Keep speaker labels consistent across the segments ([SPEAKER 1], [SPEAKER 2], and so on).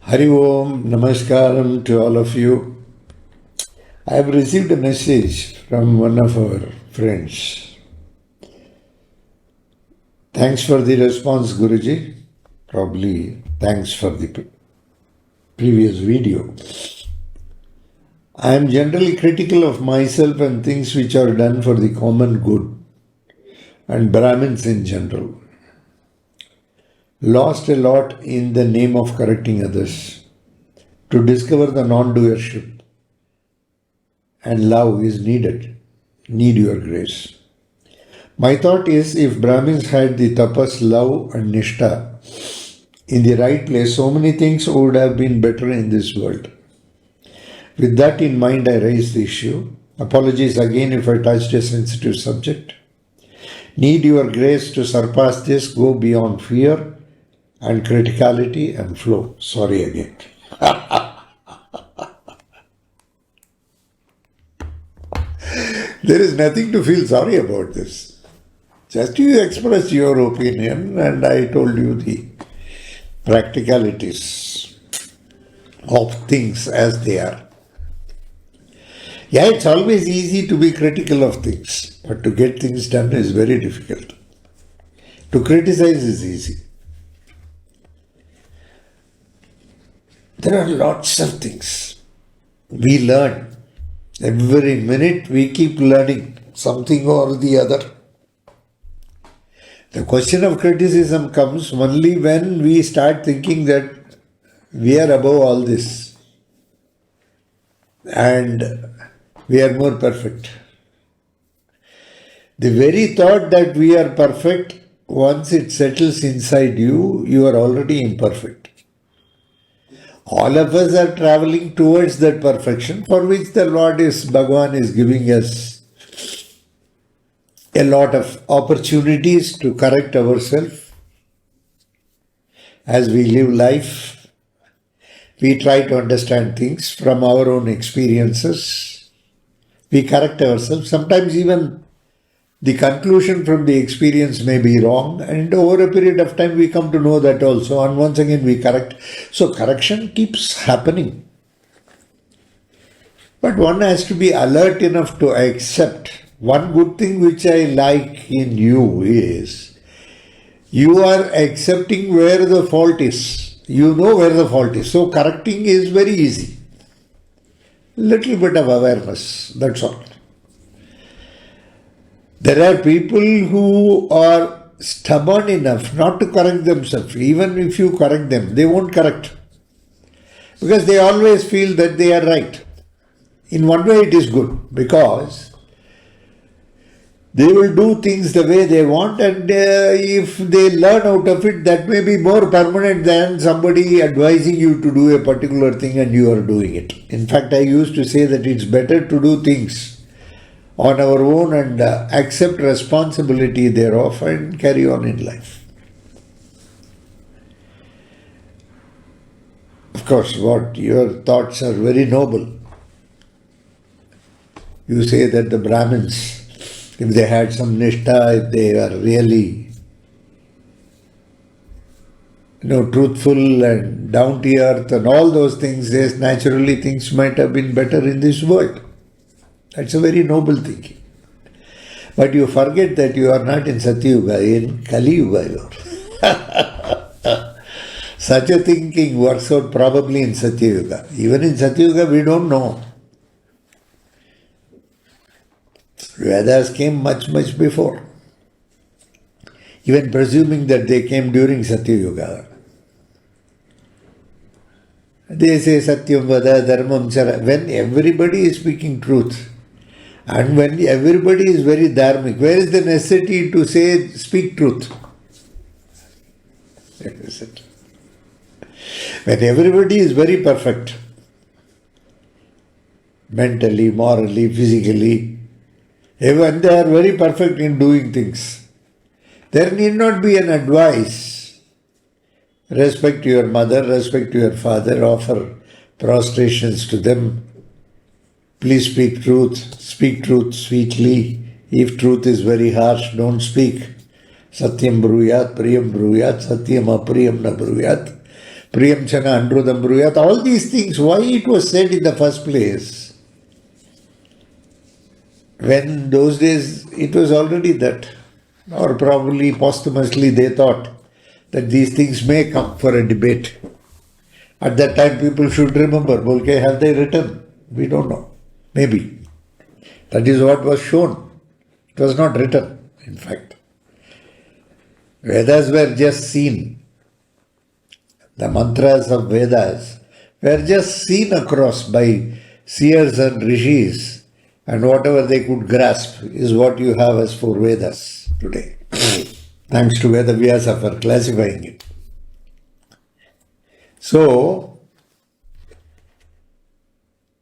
[SPEAKER 1] Hari Om, Namaskaram to all of you. I have received a message from one of our friends. Thanks for the response, Guruji. Probably thanks for the previous video. I am generally critical of myself and things which are done for the common good and Brahmins in general. Lost a lot in the name of correcting others. To discover the non-doership and love is needed. Need your grace. My thought is, if Brahmins had the tapas, love and nishtha in the right place, so many things would have been better in this world. With that in mind, I raise the issue. Apologies again if I touched a sensitive subject. Need your grace to surpass this, go beyond fear and criticality and flow. Sorry again. There is nothing to feel sorry about this. Just you express your opinion and I told you the practicalities of things as they are. Yeah, it's always easy to be critical of things, but to get things done is very difficult. To criticize is easy. There are lots of things. We learn. Every minute we keep learning something or the other. The question of criticism comes only when we start thinking that we are above all this and we are more perfect. The very thought that we are perfect, once it settles inside you, you are already imperfect. All of us are traveling towards that perfection for which the Lord Bhagavan is giving us a lot of opportunities to correct ourselves. As we live life, we try to understand things from our own experiences. We correct ourselves. Sometimes even the conclusion from the experience may be wrong, and over a period of time we come to know that also, and once again we correct. So correction keeps happening. But one has to be alert enough to accept. One good thing which I like in you is you are accepting where the fault is. You know where the fault is. So correcting is very easy. Little bit of awareness, that's all. There are people who are stubborn enough not to correct themselves. Even if you correct them, they won't correct. Because they always feel that they are right. In one way it is good, because they will do things the way they want, and if they learn out of it, that may be more permanent than somebody advising you to do a particular thing and you are doing it. In fact, I used to say that it's better to do things on our own and accept responsibility thereof and carry on in life. Of course, what your thoughts are very noble. You say that the Brahmins, if they had some nishtha, if they are really truthful and down to earth and all those things, yes, naturally things might have been better in this world. That's a very noble thinking. But you forget that you are not in Satyuga, in Kali Yuga. Such a thinking works out probably in Satyuga. Even in Satyuga we don't know. Vedas came much, much before. Even presuming that they came during Satyuga. They say Satyam Vada Dharmam Chara. When everybody is speaking truth, and when everybody is very dharmic, where is the necessity to say, speak truth? Where is it? When everybody is very perfect, mentally, morally, physically, when they are very perfect in doing things, there need not be an advice. Respect your mother, respect your father, offer prostrations to them. Please speak truth sweetly. If truth is very harsh, don't speak. Satyam bruyat, priyam bruyat, satyam apriyam na bruyat. Priyamchana Andrudam Bruyat, all these things, why it was said in the first place? When those days it was already that, or probably posthumously they thought that these things may come for a debate. At that time people should remember, okay, have they written? We don't know. Maybe. That is what was shown. It was not written, in fact. Vedas were just seen. The mantras of Vedas were just seen across by seers and rishis, and whatever they could grasp is what you have as for Vedas today. Thanks to Veda Vyasa for classifying it. So,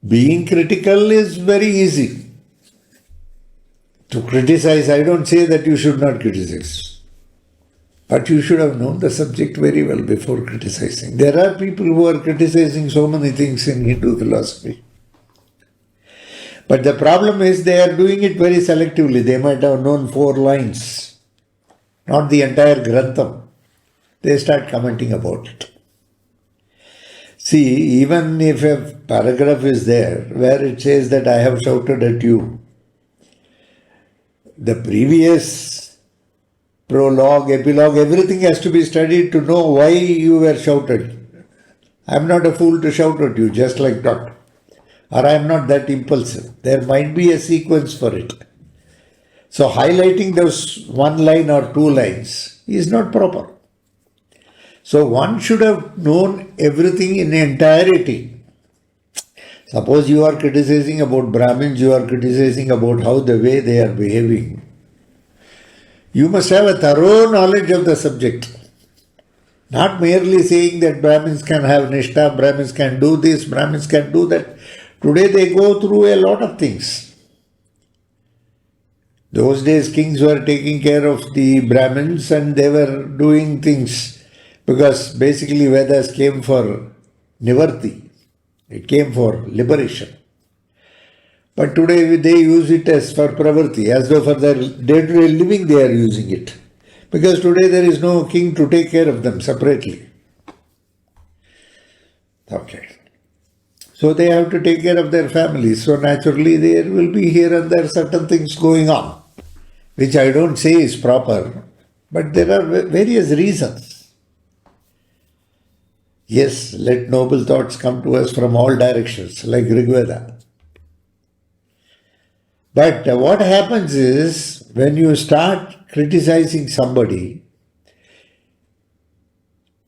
[SPEAKER 1] being critical is very easy. To criticize, I don't say that you should not criticize. But you should have known the subject very well before criticizing. There are people who are criticizing so many things in Hindu philosophy. But the problem is they are doing it very selectively. They might have known 4 lines, not the entire Grantham. They start commenting about it. See, even if a paragraph is there where it says that I have shouted at you, the previous prologue, epilogue, everything has to be studied to know why you were shouted. I am not a fool to shout at you, just like that. Or I am not that impulsive. There might be a sequence for it. So highlighting those 1 line or 2 lines is not proper. So one should have known everything in entirety. Suppose you are criticizing about Brahmins, you are criticizing about how the way they are behaving. You must have a thorough knowledge of the subject. Not merely saying that Brahmins can have Nishtha, Brahmins can do this, Brahmins can do that. Today they go through a lot of things. Those days kings were taking care of the Brahmins and they were doing things because basically Vedas came for Nivarti. It came for liberation. But today they use it as for Pravarti, as though for their day-to-day living they are using it. Because today there is no king to take care of them separately. Okay. So they have to take care of their families. So naturally there will be here and there certain things going on, which I don't say is proper, but there are various reasons. Yes, let noble thoughts come to us from all directions, like Rigveda. But what happens is, when you start criticizing somebody,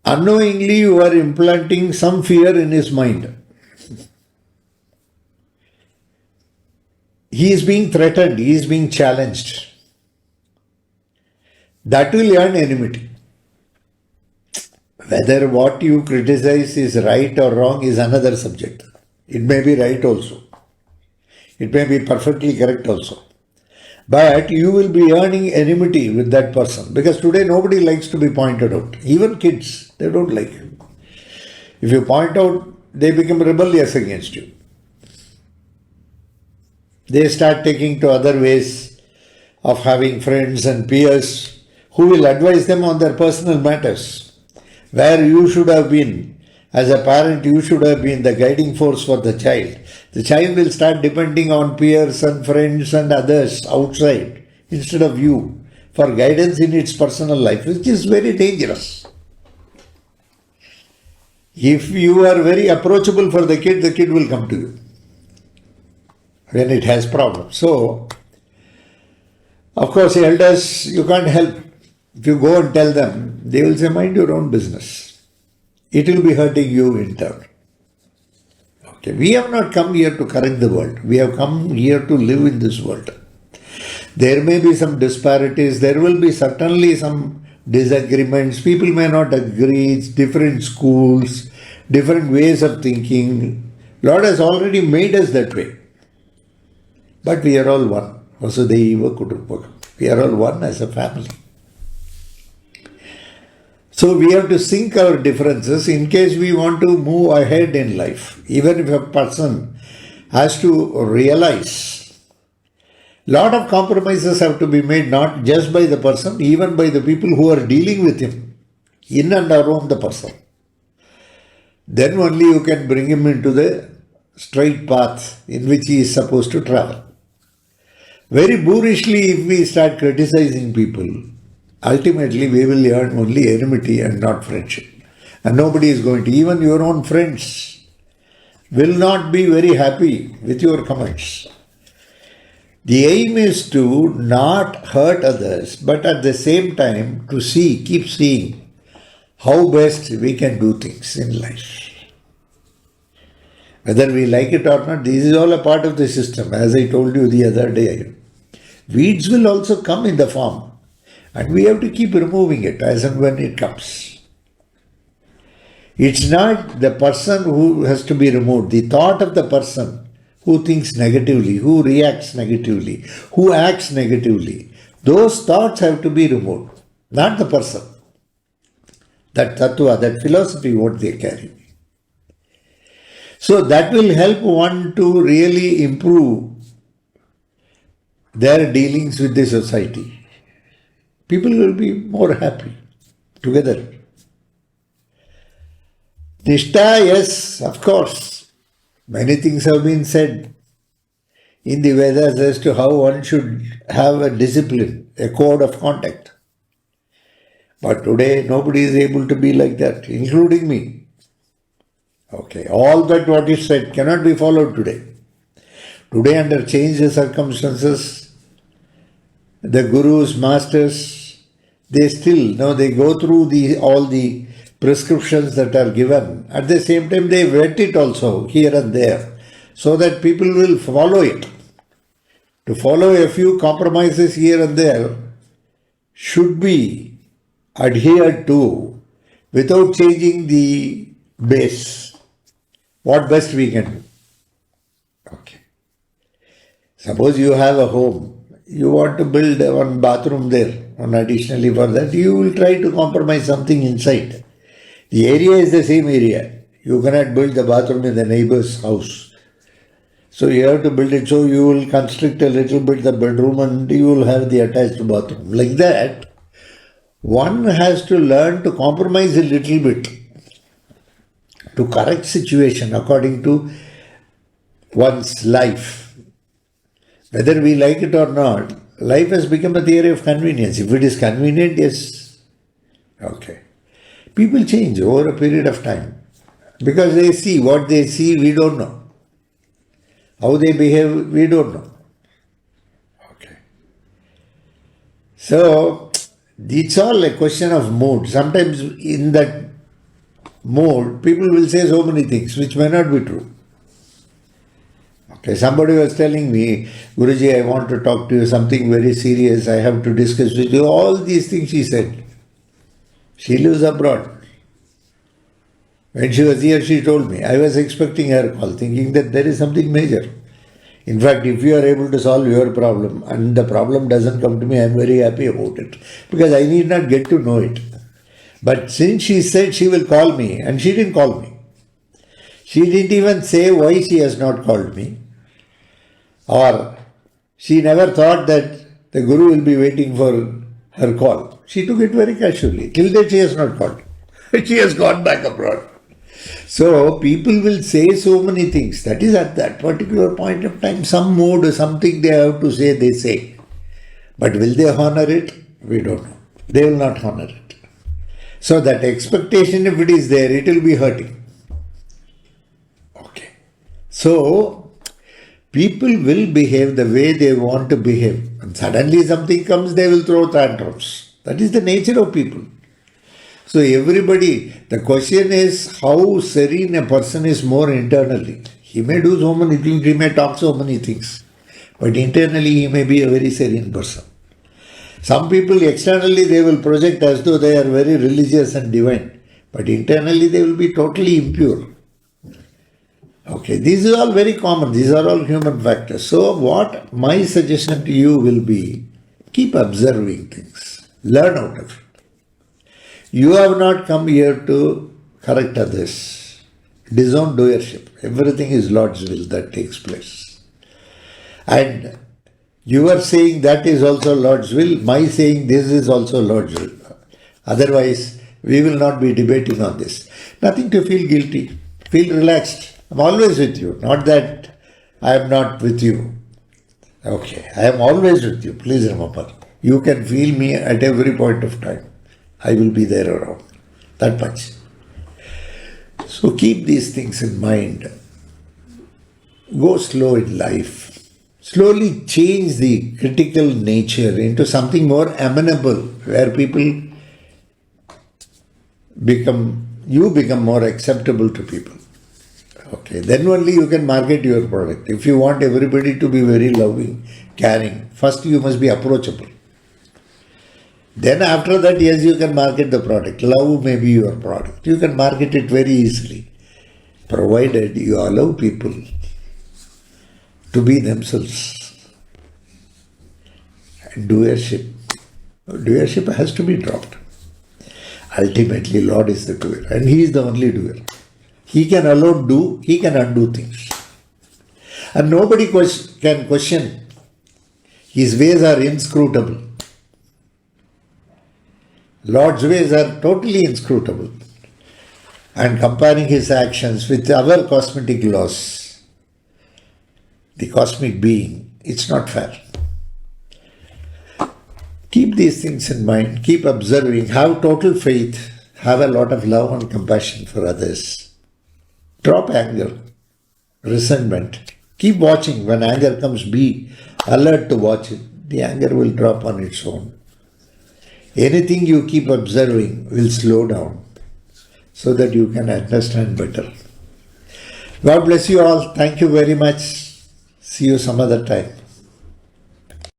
[SPEAKER 1] unknowingly you are implanting some fear in his mind. He is being threatened, he is being challenged. That will earn enmity. Whether what you criticize is right or wrong is another subject. It may be right also. It may be perfectly correct also. But you will be earning enmity with that person. Because today nobody likes to be pointed out. Even kids, they don't like it. If you point out, they become rebellious against you. They start taking to other ways of having friends and peers who will advise them on their personal matters. Where you should have been, as a parent, you should have been the guiding force for the child. The child will start depending on peers and friends and others outside instead of you for guidance in its personal life, which is very dangerous. If you are very approachable for the kid will come to you when it has problems. So, of course, elders, you can't help. If you go and tell them, they will say, mind your own business. It will be hurting you in turn. Okay, we have not come here to correct the world. We have come here to live in this world. There may be some disparities. There will be certainly some disagreements. People may not agree. It's different schools, different ways of thinking. Lord has already made us that way. But we are all one. Vasudhaiva Kutumbakam. We are all one as a family. So we have to sync our differences in case we want to move ahead in life. Even if a person has to realize, lot of compromises have to be made not just by the person, even by the people who are dealing with him, in and around the person. then only you can bring him into the straight path in which he is supposed to travel. Very boorishly, if we start criticizing people, ultimately we will earn only enmity and not friendship. And nobody is going to, even your own friends, will not be very happy with your comments. The aim is to not hurt others, but at the same time to keep seeing how best we can do things in life. Whether we like it or not, this is all a part of the system. As I told you the other day, weeds will also come in the farm, and we have to keep removing it as and when it comes. It's not the person who has to be removed, the thought of the person who thinks negatively, who reacts negatively, who acts negatively. Those thoughts have to be removed, not the person. That tattva, that philosophy, what they carry. So that will help one to really improve their dealings with the society. People will be more happy together. Nishtha, yes, of course. Many things have been said in the Vedas as to how one should have a discipline, a code of conduct. But today, nobody is able to be like that, including me. Okay, all that what is said cannot be followed today. Today, under changed circumstances, the gurus, masters, they still, they go through all the prescriptions that are given. At the same time, they vet it also here and there so that people will follow it. To follow a few compromises here and there should be adhered to without changing the base. What best we can do. Okay. Suppose you have a home. You want to build one bathroom there, and additionally for that, you will try to compromise something inside. The area is the same area. You cannot build the bathroom in the neighbor's house. So you have to build it, so you will constrict a little bit the bedroom and you will have the attached bathroom. Like that, one has to learn to compromise a little bit to correct situation according to one's life. Whether we like it or not, life has become a theory of convenience. If it is convenient, yes. Okay. People change over a period of time because they see what they see, we don't know. How they behave, we don't know. Okay. So, it's all a question of mood. Sometimes in that mood, people will say so many things which may not be true. Okay, somebody was telling me, Guruji, I want to talk to you, something very serious, I have to discuss with you. All these things she said. She lives abroad. When she was here, she told me. I was expecting her call, thinking that there is something major. In fact, if you are able to solve your problem and the problem doesn't come to me, I am very happy about it. Because I need not get to know it. But since she said she will call me, and she didn't call me. She didn't even say why she has not called me. Or she never thought that the Guru will be waiting for her call. She took it very casually. Till that she has not called. She has gone back abroad. So people will say so many things. That is at that particular point of time, some mood or something they have to say, they say. But will they honor it? We don't know. They will not honor it. So that expectation, if it is there, it will be hurting. Okay. So people will behave the way they want to behave. And suddenly something comes, they will throw tantrums. That is the nature of people. So everybody, the question is how serene a person is more internally. He may do so many things, he may talk so many things, but internally he may be a very serene person. Some people externally they will project as though they are very religious and divine, but internally they will be totally impure. Okay, these are all very common, these are all human factors. So what my suggestion to you will be, keep observing things, learn out of it. You have not come here to correct others. Disown doership. Everything is Lord's will that takes place. And you are saying that is also Lord's will. My saying this is also Lord's will. Otherwise, We will not be debating on this. Nothing to feel guilty. Feel relaxed. I'm always with you. Not that I am not with you. Okay, I am always with you. Please remember. You can feel me at every point of time. I will be there around. That much. So keep these things in mind. Go slow in life. Slowly change the critical nature into something more amenable, where you become more acceptable to people. Okay, then only you can market your product. If you want everybody to be very loving, caring, first you must be approachable. Then after that, yes, you can market the product. Love may be your product. You can market it very easily, provided you allow people to be themselves. And doership has to be dropped. Ultimately, Lord is the doer, and He is the only doer. He can alone do, He can undo things. And nobody can question. His ways are inscrutable. Lord's ways are totally inscrutable. And comparing His actions with our cosmetic laws, the cosmic being, it's not fair. Keep these things in mind. Keep observing. Have total faith. Have a lot of love and compassion for others. Drop anger, resentment. Keep watching. When anger comes, be alert to watch it. The anger will drop on its own. Anything you keep observing will slow down so that you can understand better. God bless you all. Thank you very much. See you some other time.